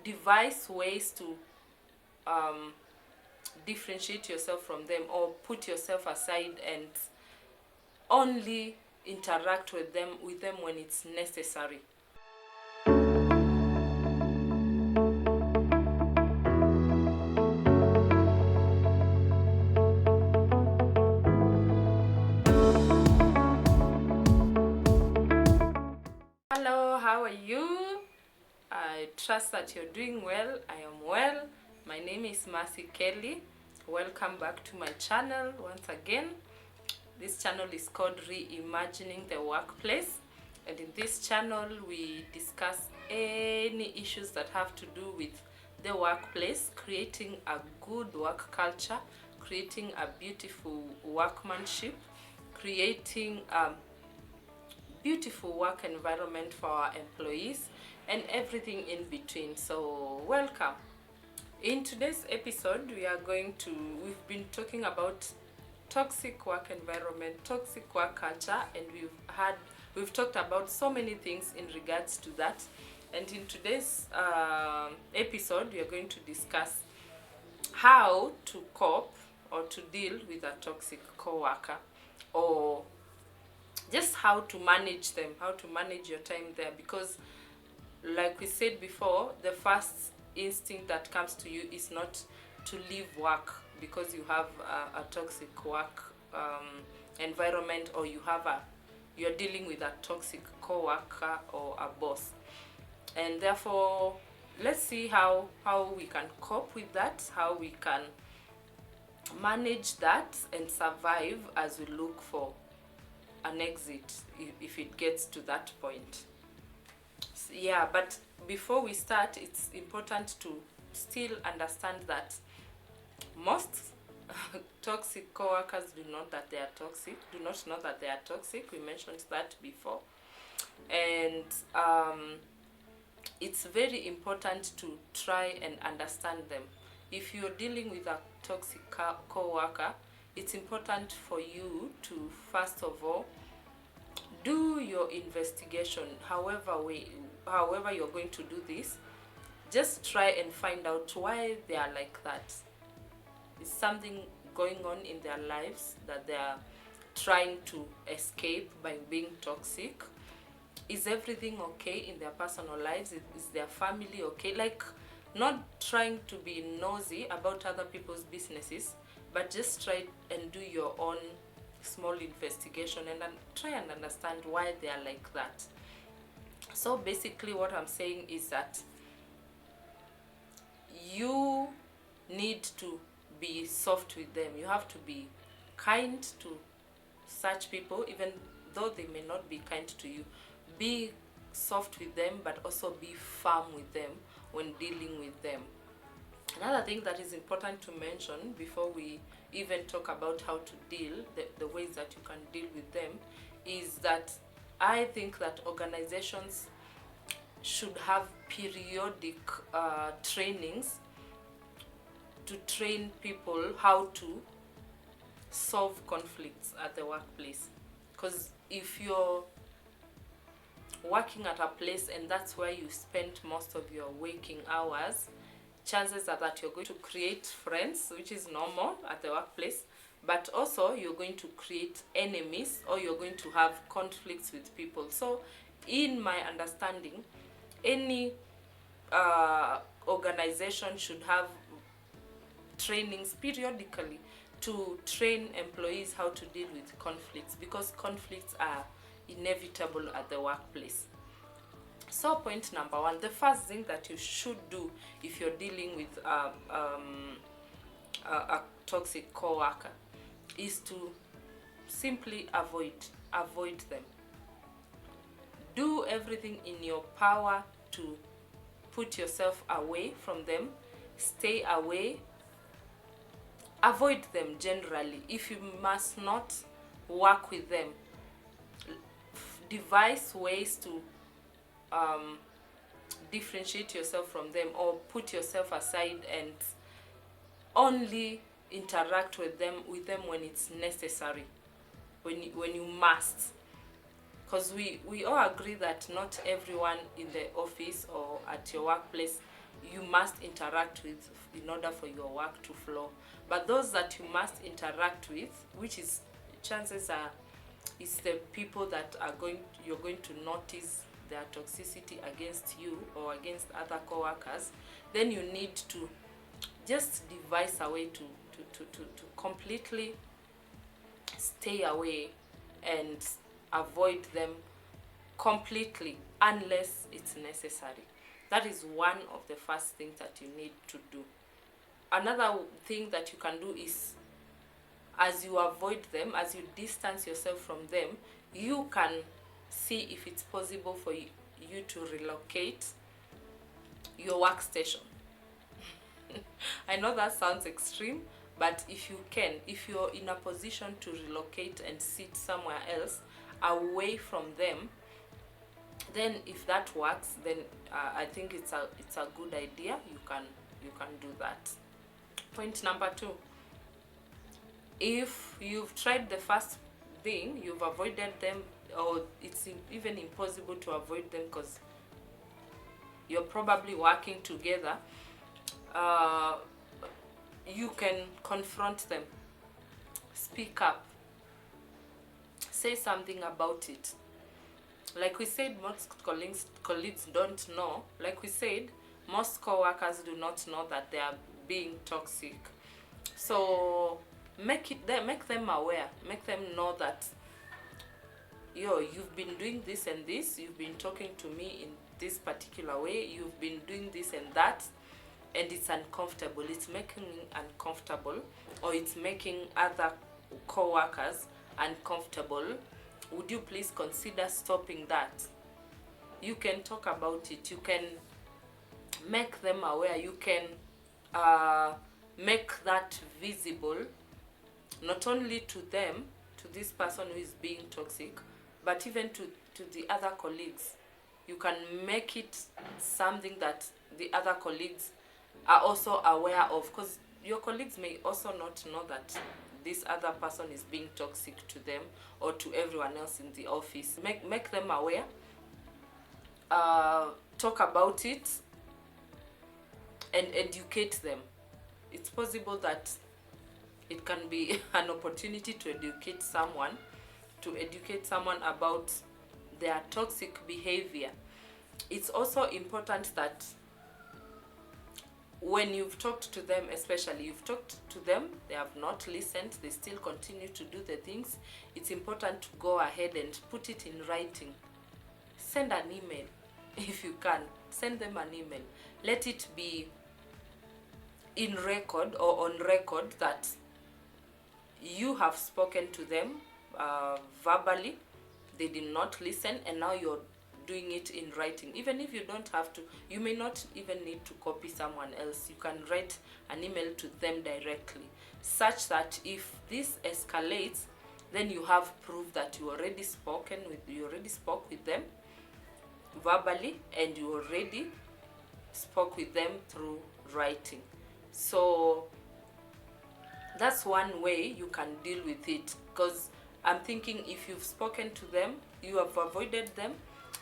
devise ways to differentiate yourself from them, or put yourself aside and only interact with them when it's necessary. Hello, how are you? I trust that you're doing well. I am well. My name is Keli. Welcome back to my channel once again. This channel is called Reimagining the Workplace, and in this channel we discuss any issues that have to do with the workplace, creating a good work culture, creating a beautiful workmanship, creating beautiful work environment for our employees, and everything in between. So welcome. In today's episode we've been talking about toxic work environment, toxic work culture, and we've talked about so many things in regards to that. And in today's episode we are going to discuss how to cope or to deal with a toxic co-worker, or just how to manage them, how to manage your time there. Because like we said before, the first instinct that comes to you is not to leave work because you have a toxic work environment, or you're dealing with a toxic co-worker or a boss. And therefore, let's see how we can cope with that, how we can manage that and survive as we look for an exit if it gets to that point. Yeah, but before we start, it's important to still understand that most toxic co-workers do not know that they are toxic. We mentioned that before. And it's very important to try and understand them. If you're dealing with a toxic co-worker, it's important for you to first of all do your investigation. However you're going to do this, just try and find out why they are like that. Is something going on in their lives that they are trying to escape by being toxic? Is everything okay in their personal lives? Is their family okay? Like, not trying to be nosy about other people's businesses, but just try and do your own small investigation and try and understand why they are like that. So basically what I'm saying is that you need to be soft with them. You have to be kind to such people, even though they may not be kind to you. Be soft with them, but also be firm with them when dealing with them. Another thing that is important to mention before we even talk about how to deal, the ways that you can deal with them, is that I think that organizations should have periodic trainings to train people how to solve conflicts at the workplace. Because if you're working at a place and that's where you spend most of your waking hours, chances are that you're going to create friends, which is normal at the workplace, but also you're going to create enemies, or you're going to have conflicts with people. So in my understanding, any organization should have trainings periodically to train employees how to deal with conflicts, because conflicts are inevitable at the workplace. So point number one, the first thing that you should do if you're dealing with a toxic co-worker is to simply avoid them. Do everything in your power to put yourself away from them. Stay away. Avoid them generally. If you must not work with them, devise ways to differentiate yourself from them, or put yourself aside and only interact with them when it's necessary, when you must. Because we all agree that not everyone in the office or at your workplace you must interact with in order for your work to flow. But those that you must interact with, which is chances are is the people that you're going to notice their toxicity against you or against other co-workers, then you need to just devise a way to completely stay away and avoid them completely unless it's necessary. That is one of the first things that you need to do. Another thing that you can do is, as you avoid them, as you distance yourself from them, you can see if it's possible for you to relocate your workstation. I know that sounds extreme, but if you can, if you're in a position to relocate and sit somewhere else away from them, then if that works, then I think it's a good idea. You can do that. Point number 2. If you've tried the first thing, you've avoided them, or it's even impossible to avoid them because you're probably working together, you can confront them, speak up, say something about it. Like we said, most colleagues don't know. Like we said, most co-workers do not know that they are being toxic. So make them aware. Make them know that, you've been doing this and this. You've been talking to me in this particular way. You've been doing this and that, and it's uncomfortable. It's making me uncomfortable, or it's making other co-workers uncomfortable. Would you please consider stopping that? You can talk about it. You can make them aware. You can make that visible, not only to them, to this person who is being toxic, but even to the other colleagues. You can make it something that the other colleagues are also aware of, because your colleagues may also not know that this other person is being toxic to them or to everyone else in the office. Make them aware. Talk about it and educate them. It's possible that it can be an opportunity to educate someone about their toxic behavior. It's also important that when you've talked to them, especially you've talked to them, they have not listened, they still continue to do the things, it's important to go ahead and put it in writing. Send an email. If you can, send them an email. Let it be in record or on record that you have spoken to them verbally, they did not listen, and now you're doing it in writing. Even if you don't have to, you may not even need to copy someone else. You can write an email to them directly, such that if this escalates, then you have proof that you already spoke with them verbally, and you already spoke with them through writing. So that's one way you can deal with it, because I'm thinking if you've spoken to them, you have avoided them,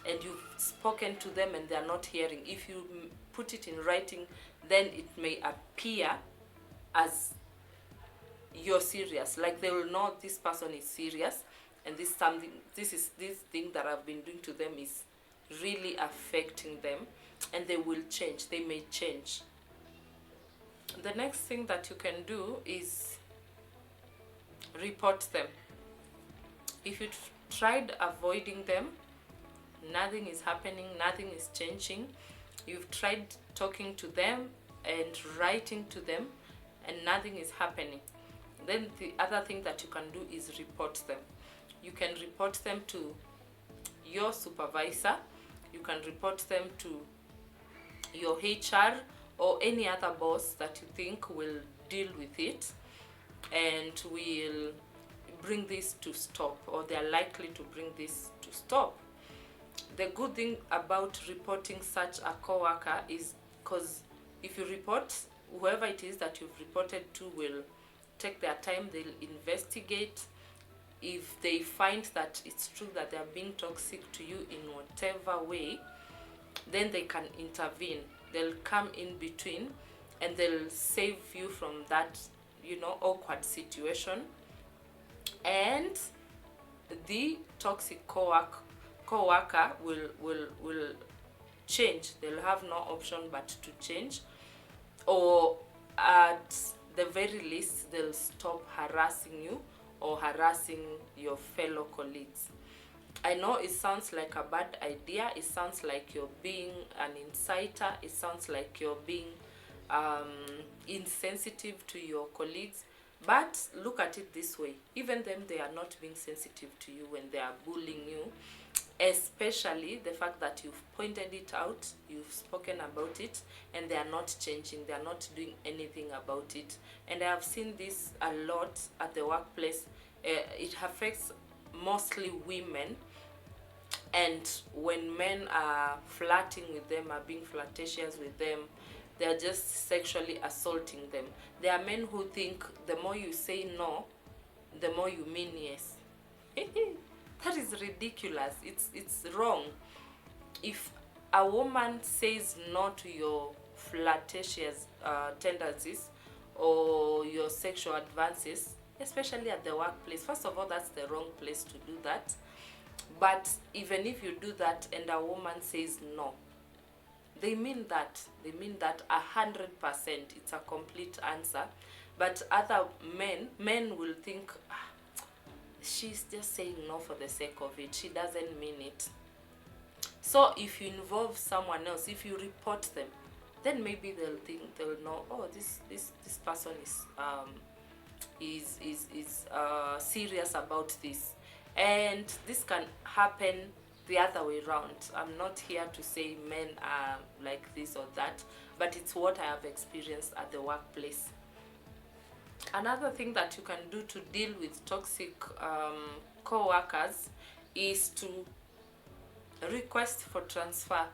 and you've spoken to them and they're not hearing, if you put it in writing, then it may appear as you're serious. Like they will know this person is serious, and this thing that I've been doing to them is really affecting them, and they will change. They may change. The next thing that you can do is report them. If you tried avoiding them, nothing is happening, nothing is changing. You've tried talking to them and writing to them, and nothing is happening. Then the other thing that you can do is report them. You can report them to your supervisor. You can report them to your HR or any other boss that you think will deal with it and will bring this to stop, or they are likely to bring this to stop. The good thing about reporting such a co-worker is because if you report, whoever it is that you've reported to will take their time, they'll investigate. If they find that it's true that they are being toxic to you in whatever way, then they can intervene. they'll come in between, and they'll save you from that, you know, awkward situation. And the toxic co-worker will change. They'll have no option but to change, or at the very least they'll stop harassing you or harassing your fellow colleagues. I know it sounds like a bad idea, it sounds like you're being an insider, it sounds like you're being insensitive to your colleagues, but look at it this way: even them, they are not being sensitive to you when they are bullying you, especially the fact that you've pointed it out, you've spoken about it, and they are not changing, they are not doing anything about it. And I have seen this a lot at the workplace. It affects mostly women, and when men are flirting with them, are being flirtatious with them, they are just sexually assaulting them. There are men who think the more you say no, the more you mean yes. That is ridiculous. It's wrong. If a woman says no to your flirtatious tendencies or your sexual advances, especially at the workplace, first of all, that's the wrong place to do that. But even if you do that and a woman says no, they mean that. They mean that 100%. It's a complete answer. But other men will think, she's just saying no for the sake of it. She doesn't mean it. So if you involve someone else, if you report them, then maybe they'll know, oh, this person is serious about this. And this can happen the other way around. I'm not here to say men are like this or that, but it's what I have experienced at the workplace. Another thing that you can do to deal with toxic co-workers is to request for transfer.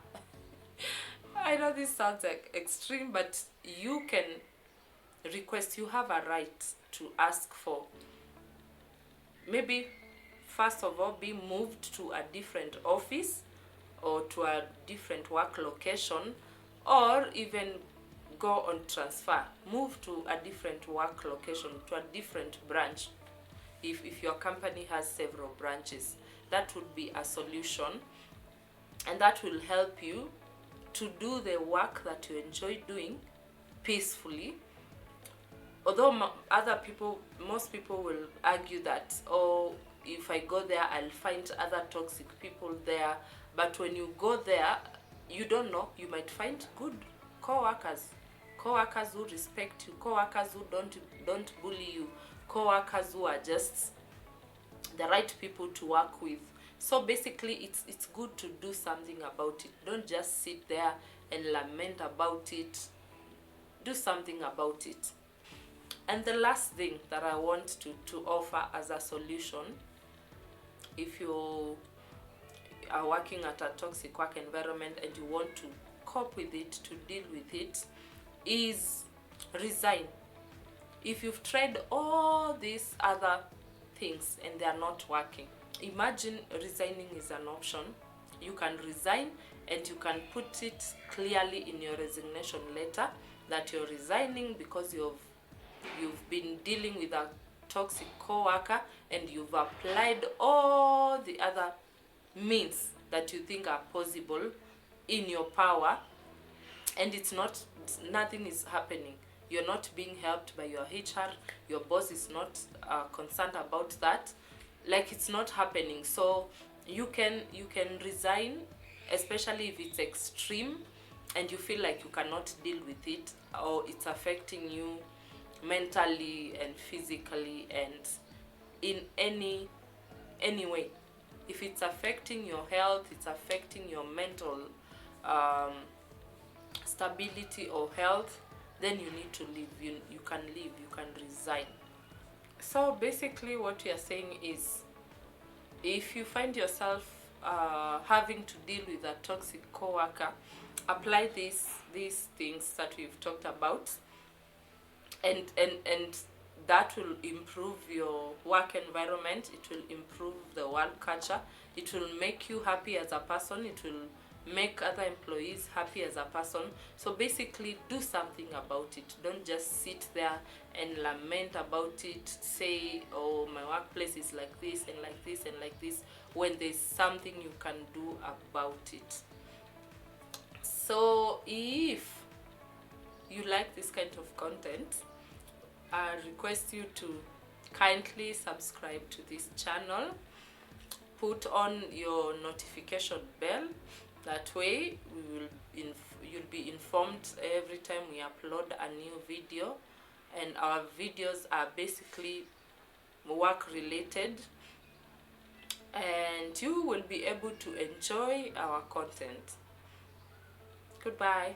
I know this sounds like extreme, but you can request. You have a right to ask for, maybe first of all, be moved to a different office or to a different work location, or even go on transfer, move to a different work location, to a different branch. If your company has several branches, that would be a solution, and that will help you to do the work that you enjoy doing peacefully. Although most people will argue that, oh, if I go there, I'll find other toxic people there. But when you go there, you don't know. You might find good co-workers who respect you, co-workers who don't bully you, co-workers who are just the right people to work with. So basically, it's good to do something about it. Don't just sit there and lament about it. Do something about it. And the last thing that I want to offer as a solution, if you are working at a toxic work environment and you want to cope with it, to deal with it, is resign. If you've tried all these other things and they are not working, imagine resigning is an option. You can resign, and you can put it clearly in your resignation letter that you're resigning because you've been dealing with a toxic co-worker, and you've applied all the other means that you think are possible in your power, and nothing is happening. You're not being helped by your HR, your boss is not concerned about that, like it's not happening. So you can resign, especially if it's extreme and you feel like you cannot deal with it, or it's affecting you mentally and physically and in any way. If it's affecting your health, it's affecting your mental stability or health, then you need to leave. You can leave, you can resign. So basically what we are saying is, if you find yourself having to deal with a toxic co-worker, apply these things that we've talked about, and that will improve your work environment. It will improve the work culture. It will make you happy as a person. It will make other employees happy as a person. So basically do something about it. Don't just sit there and lament about it, say, oh, my workplace is like this and like this and like this, when there's something you can do about it. So if you like this kind of content, I request you to kindly subscribe to this channel, put on your notification bell. That way you'll be informed every time we upload a new video, and our videos are basically work related, and you will be able to enjoy our content. Goodbye.